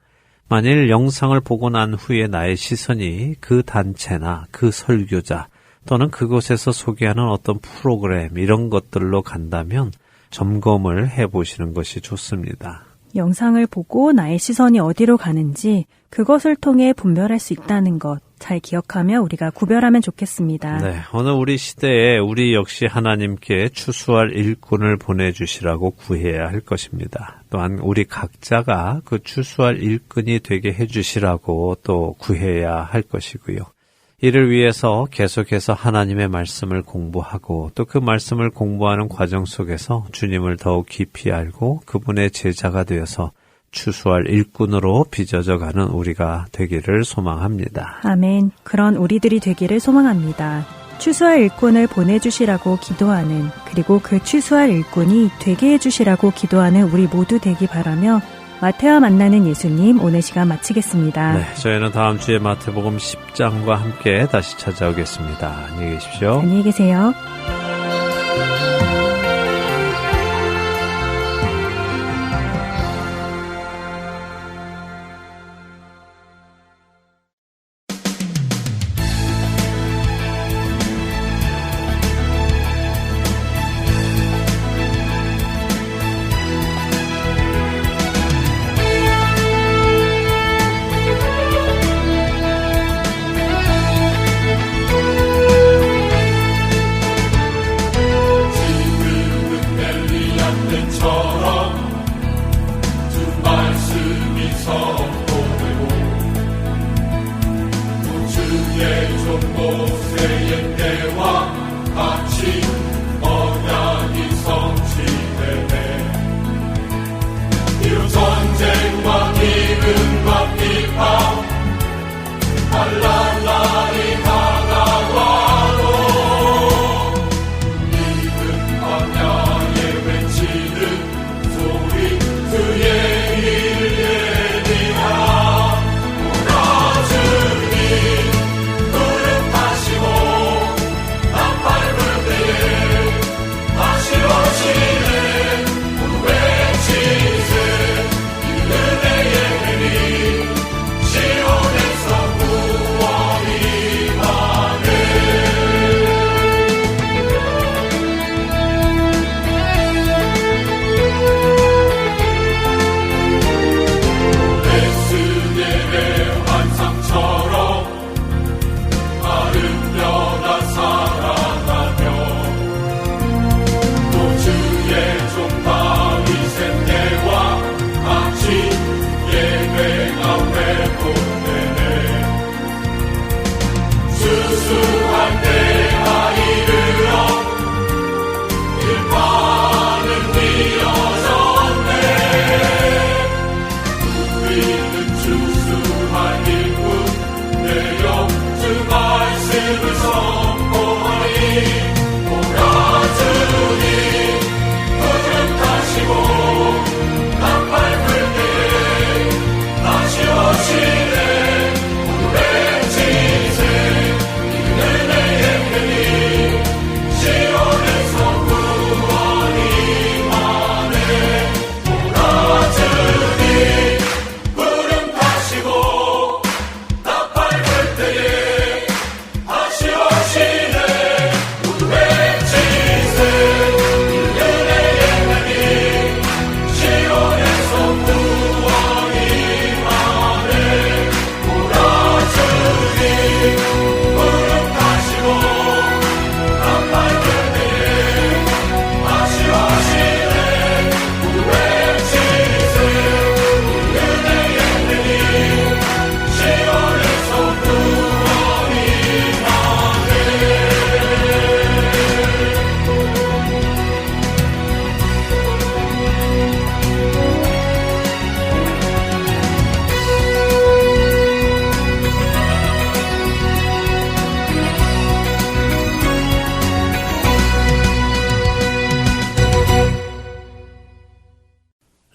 만일 영상을 보고 난 후에 나의 시선이 그 단체나 그 설교자 또는 그곳에서 소개하는 어떤 프로그램 이런 것들로 간다면 점검을 해보시는 것이 좋습니다. 영상을 보고 나의 시선이 어디로 가는지 그것을 통해 분별할 수 있다는 것 잘 기억하며 우리가 구별하면 좋겠습니다. 네, 오늘 우리 시대에 우리 역시 하나님께 추수할 일꾼을 보내주시라고 구해야 할 것입니다. 또한 우리 각자가 그 추수할 일꾼이 되게 해주시라고 또 구해야 할 것이고요. 이를 위해서 계속해서 하나님의 말씀을 공부하고 또 그 말씀을 공부하는 과정 속에서 주님을 더욱 깊이 알고 그분의 제자가 되어서 추수할 일꾼으로 빚어져가는 우리가 되기를 소망합니다. 아멘. 그런 우리들이 되기를 소망합니다. 추수할 일꾼을 보내주시라고 기도하는 그리고 그 추수할 일꾼이 되게 해주시라고 기도하는 우리 모두 되기 바라며 마태와 만나는 예수님 오늘 시간 마치겠습니다. 네, 저희는 다음 주에 마태복음 10장과 함께 다시 찾아오겠습니다. 안녕히 계십시오. 안녕히 계세요. 밟을 때에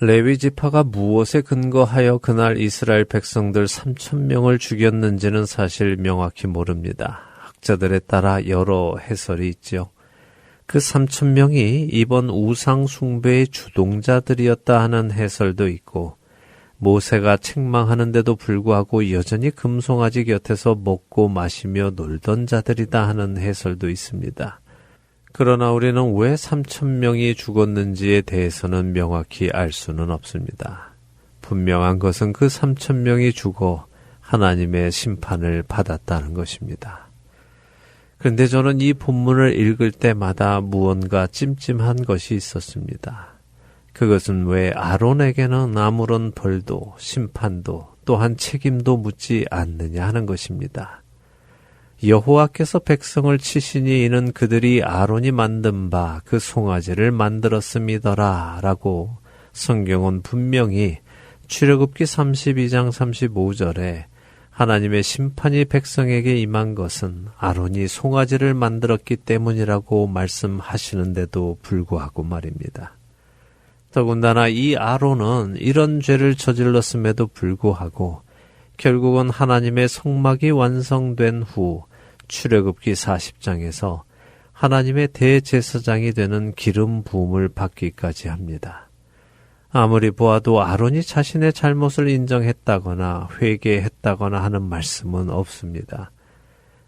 레위 지파가 무엇에 근거하여 그날 이스라엘 백성들 3,000명을 죽였는지는 사실 명확히 모릅니다. 학자들에 따라 여러 해설이 있지요. 그 3,000명이 이번 우상 숭배의 주동자들이었다 하는 해설도 있고, 모세가 책망하는데도 불구하고 여전히 금송아지 곁에서 먹고 마시며 놀던 자들이다 하는 해설도 있습니다. 그러나 우리는 왜 3,000명이 죽었는지에 대해서는 명확히 알 수는 없습니다. 분명한 것은 그 3,000명이 죽어 하나님의 심판을 받았다는 것입니다. 그런데 저는 이 본문을 읽을 때마다 무언가 찜찜한 것이 있었습니다. 그것은 왜 아론에게는 아무런 벌도 심판도 또한 책임도 묻지 않느냐 하는 것입니다. 여호와께서 백성을 치시니 이는 그들이 아론이 만든 바 그 송아지를 만들었음이더라 라고 성경은 분명히 출애굽기 32장 35절에 하나님의 심판이 백성에게 임한 것은 아론이 송아지를 만들었기 때문이라고 말씀하시는데도 불구하고 말입니다. 더군다나 이 아론은 이런 죄를 저질렀음에도 불구하고 결국은 하나님의 성막이 완성된 후 출애굽기 40장에서 하나님의 대제사장이 되는 기름 부음을 받기까지 합니다. 아무리 보아도 아론이 자신의 잘못을 인정했다거나 회개했다거나 하는 말씀은 없습니다.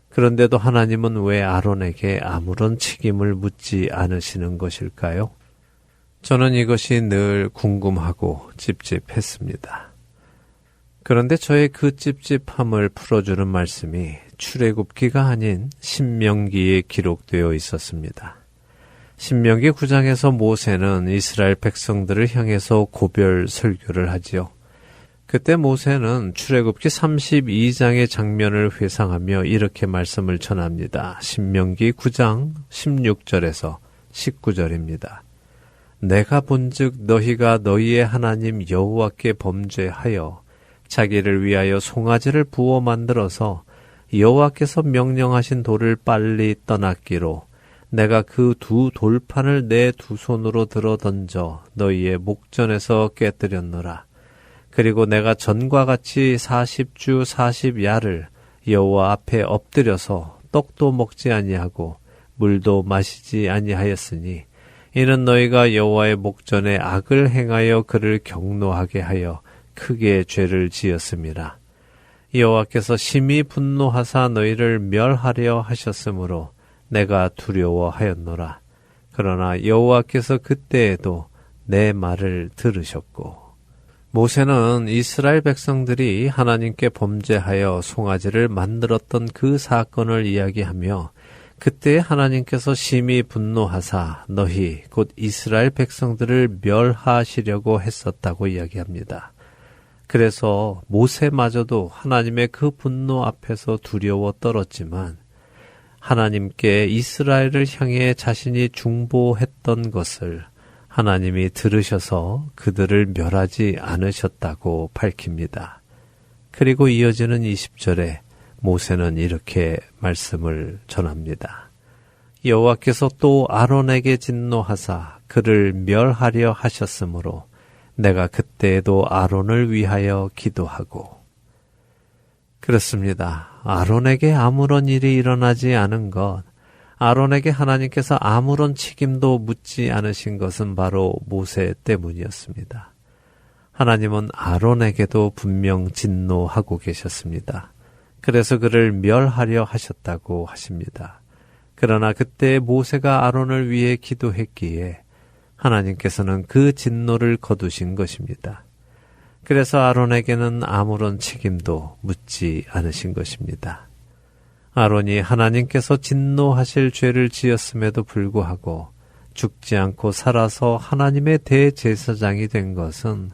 그런데도 하나님은 왜 아론에게 아무런 책임을 묻지 않으시는 것일까요? 저는 이것이 늘 궁금하고 찝찝했습니다. 그런데 저의 그 찝찝함을 풀어주는 말씀이 출애굽기가 아닌 신명기에 기록되어 있었습니다. 신명기 9장에서 모세는 이스라엘 백성들을 향해서 고별 설교를 하지요. 그때 모세는 출애굽기 32장의 장면을 회상하며 이렇게 말씀을 전합니다. 신명기 9장 16절에서 19절입니다. 내가 본즉 너희가 너희의 하나님 여호와께 범죄하여 자기를 위하여 송아지를 부어 만들어서 여호와께서 명령하신 돌을 빨리 떠났기로 내가 그 두 돌판을 내 두 손으로 들어 던져 너희의 목전에서 깨뜨렸노라. 그리고 내가 전과 같이 40주 40야를 여호와 앞에 엎드려서 떡도 먹지 아니하고 물도 마시지 아니하였으니 이는 너희가 여호와의 목전에 악을 행하여 그를 경노하게 하여 크게 죄를 지었음이라. 여호와께서 심히 분노하사 너희를 멸하려 하셨으므로 내가 두려워하였노라. 그러나 여호와께서 그때에도 내 말을 들으셨고. 모세는 이스라엘 백성들이 하나님께 범죄하여 송아지를 만들었던 그 사건을 이야기하며 그때 하나님께서 심히 분노하사 너희 곧 이스라엘 백성들을 멸하시려고 했었다고 이야기합니다. 그래서 모세마저도 하나님의 그 분노 앞에서 두려워 떨었지만 하나님께 이스라엘을 향해 자신이 중보했던 것을 하나님이 들으셔서 그들을 멸하지 않으셨다고 밝힙니다. 그리고 이어지는 20절에 모세는 이렇게 말씀을 전합니다. 여호와께서 또 아론에게 진노하사 그를 멸하려 하셨으므로 내가 그때에도 아론을 위하여 기도하고. 그렇습니다. 아론에게 아무런 일이 일어나지 않은 것, 아론에게 하나님께서 아무런 책임도 묻지 않으신 것은 바로 모세 때문이었습니다. 하나님은 아론에게도 분명 진노하고 계셨습니다. 그래서 그를 멸하려 하셨다고 하십니다. 그러나 그때 모세가 아론을 위해 기도했기에 하나님께서는 그 진노를 거두신 것입니다. 그래서 아론에게는 아무런 책임도 묻지 않으신 것입니다. 아론이 하나님께서 진노하실 죄를 지었음에도 불구하고 죽지 않고 살아서 하나님의 대제사장이 된 것은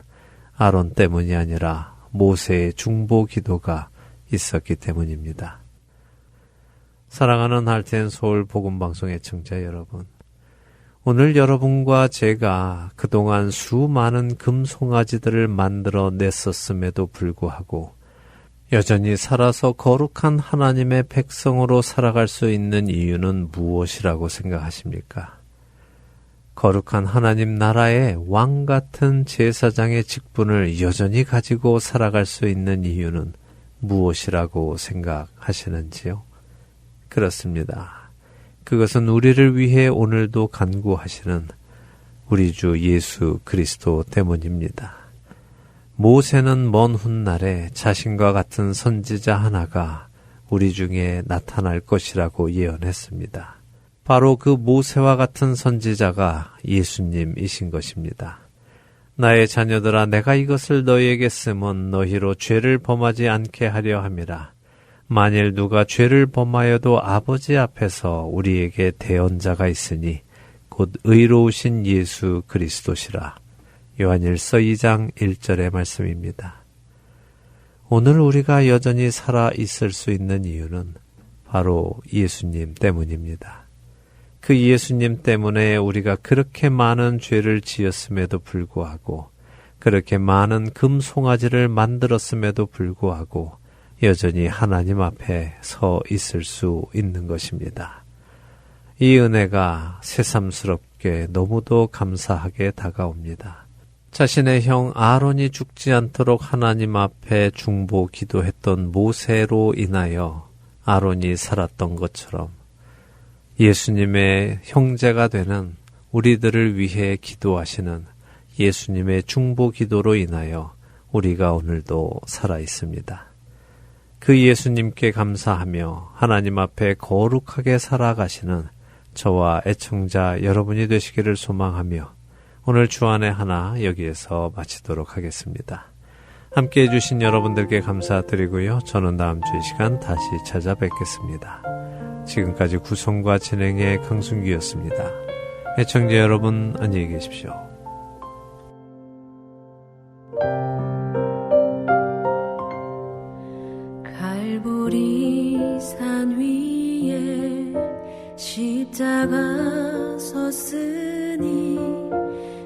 아론 때문이 아니라 모세의 중보 기도가 있었기 때문입니다. 사랑하는 할텐 서울 복음방송의 청자 여러분, 오늘 여러분과 제가 그동안 수많은 금송아지들을 만들어 냈었음에도 불구하고 여전히 살아서 거룩한 하나님의 백성으로 살아갈 수 있는 이유는 무엇이라고 생각하십니까? 거룩한 하나님 나라의 왕 같은 제사장의 직분을 여전히 가지고 살아갈 수 있는 이유는 무엇이라고 생각하시는지요? 그렇습니다. 그것은 우리를 위해 오늘도 간구하시는 우리 주 예수 그리스도 때문입니다. 모세는 먼 훗날에 자신과 같은 선지자 하나가 우리 중에 나타날 것이라고 예언했습니다. 바로 그 모세와 같은 선지자가 예수님이신 것입니다. 나의 자녀들아, 내가 이것을 너희에게 쓰면 너희로 죄를 범하지 않게 하려 함이라. 만일 누가 죄를 범하여도 아버지 앞에서 우리에게 대언자가 있으니 곧 의로우신 예수 그리스도시라. 요한일서 2장 1절의 말씀입니다. 오늘 우리가 여전히 살아 있을 수 있는 이유는 바로 예수님 때문입니다. 그 예수님 때문에 우리가 그렇게 많은 죄를 지었음에도 불구하고, 그렇게 많은 금송아지를 만들었음에도 불구하고 여전히 하나님 앞에 서 있을 수 있는 것입니다. 이 은혜가 새삼스럽게 너무도 감사하게 다가옵니다. 자신의 형 아론이 죽지 않도록 하나님 앞에 중보 기도했던 모세로 인하여 아론이 살았던 것처럼 예수님의 형제가 되는 우리들을 위해 기도하시는 예수님의 중보 기도로 인하여 우리가 오늘도 살아 있습니다. 그 예수님께 감사하며 하나님 앞에 거룩하게 살아가시는 저와 애청자 여러분이 되시기를 소망하며 오늘 주안의 하나 여기에서 마치도록 하겠습니다. 함께 해주신 여러분들께 감사드리고요. 저는 다음 주 이 시간 다시 찾아뵙겠습니다. 지금까지 구성과 진행의 강순기였습니다. 애청자 여러분 안녕히 계십시오. 갈보리 산 위에 십자가 섰으니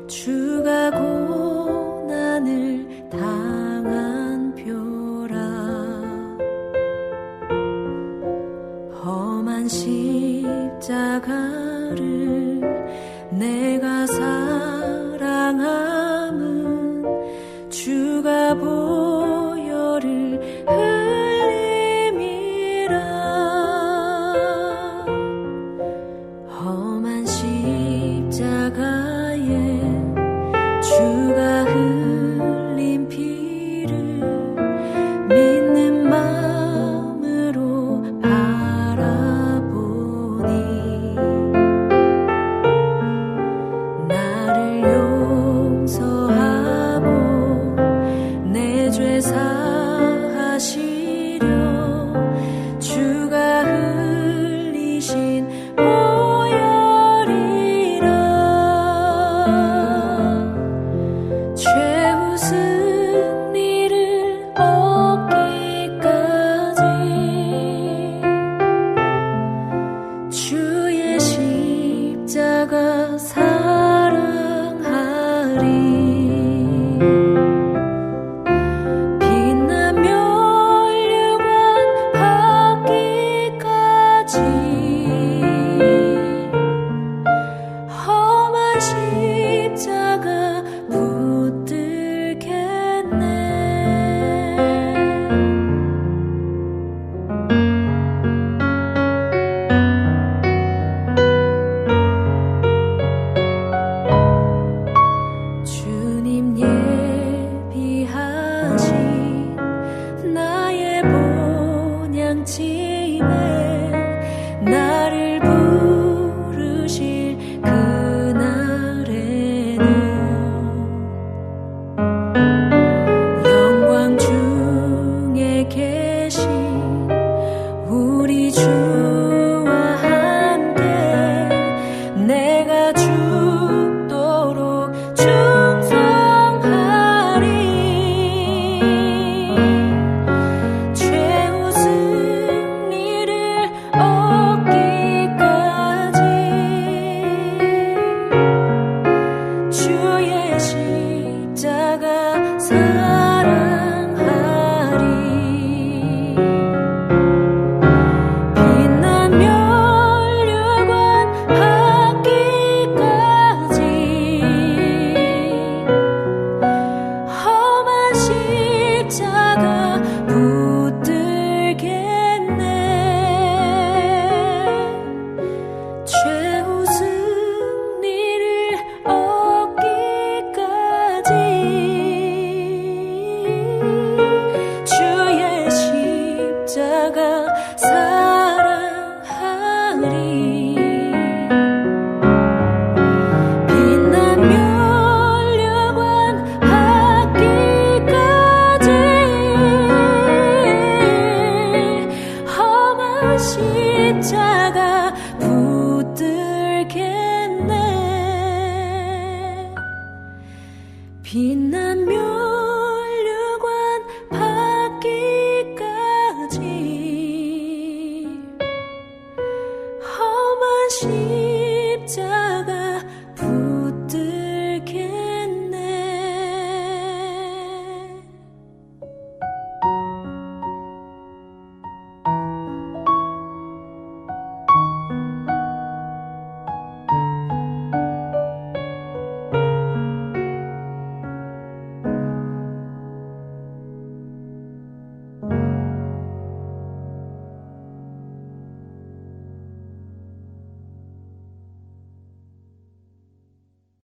주가 고난을 당한 표라. 험한 십자가를 내가 사랑함은 주가 보혈을 흘림이라. 험한 십자가에 주가 흘린 피를 믿는 마음으로 바라보니 나를 용서하고 내 죄 사하시려 주가 흘리신 최후 승리를 얻기까지 주의 십자가 사랑하리. 빛난 면류관 받기까지 험한 십자가 붙들겠네. 십자가 붙들겠네. 빛난 멸류관 받기까지 험한